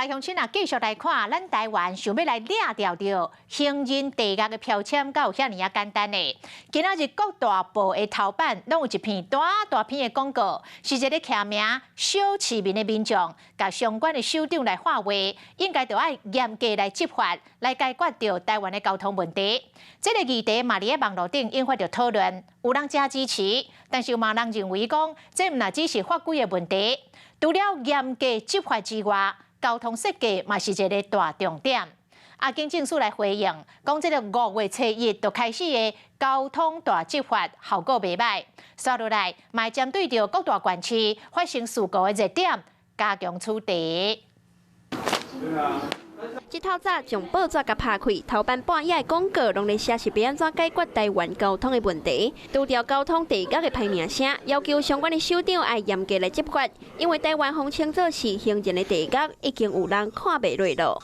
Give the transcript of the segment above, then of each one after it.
来，乡亲啊，继续来看，咱台湾想要来掠着行人地价的标签，敢有遐尼啊简单呢？今仔日各大报的头版拢有一篇大篇的广告，是一个徛名小市民的民众，甲相关的首长来话话，应该就要严格来执法，来解决掉台湾的交通问题。这个议题嘛，伫咧网络顶引发着讨论，有人真支持，但是有嘛人认为讲，这毋只是法规的问题，除了严格执法之外，交通设计嘛是一个大重点。经政署来回应，讲这个5月初1就开始的交通大执法效果袂歹，刷落来嘛针对着各大县市发生事故的热点，加强处理。一透早将报纸甲拍开，头版半夜的广告拢在写是要安怎解决台湾交通的问题。除掉交通地价的排名声，要求相关的首长要严格来执法，因为台湾风称作是行人的地价，已经有人看袂落了。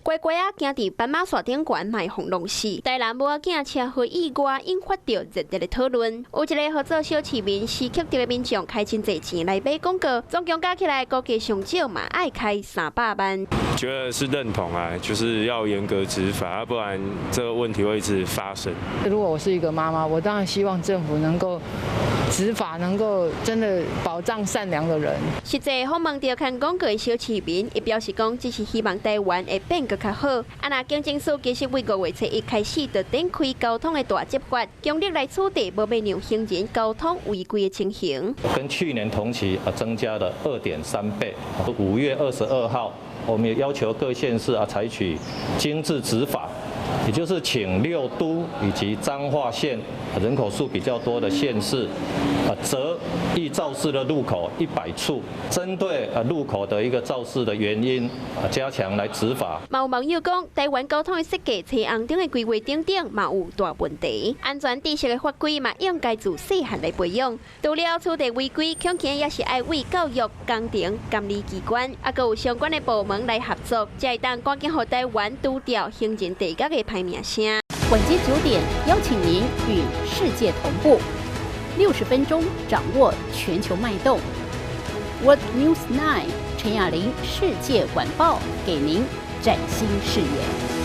乖乖啊，行伫斑马线顶悬卖红龙死，台南无仔囝车祸意外引发着热烈的讨论。有一个合作小市民吸吸到的民众开真侪钱来买广告，总共加起来估计上少嘛爱开300万。觉得是认同啊，就是要严格执法，不然这个问题会一直发生。如果我是一个妈妈，我当然希望政府能够执法，能够真的保障善良的人。实际访问到看广告的小市民，伊表示讲，只是希望台湾会变更较好。那经政署其实为5月初1开始就展开交通的大执法，强力来处理无免让行人交通违规的情形。跟去年同期增加了2.3倍。5月22号，我们也要求各县市采取精致执法，也就是请6都以及彰化县人口数比较多的县市，择易肇事的路口100处，针对路口的一个肇事的原因，加强来执法。有网友讲，台湾交通的设计、车红灯的规划等等，嘛有大问题。安全知识的法规嘛，应该自细汉来培养。除了处理违规，恐惊也是爱为教育、工程、监理机关，还有相关的部门来合作，才会当赶紧让台湾除掉行人地价的排名声。晚间9点，邀请您与世界同步，60分钟掌握全球脉动。World News 9，陈雅玲世界晚报给您崭新视野。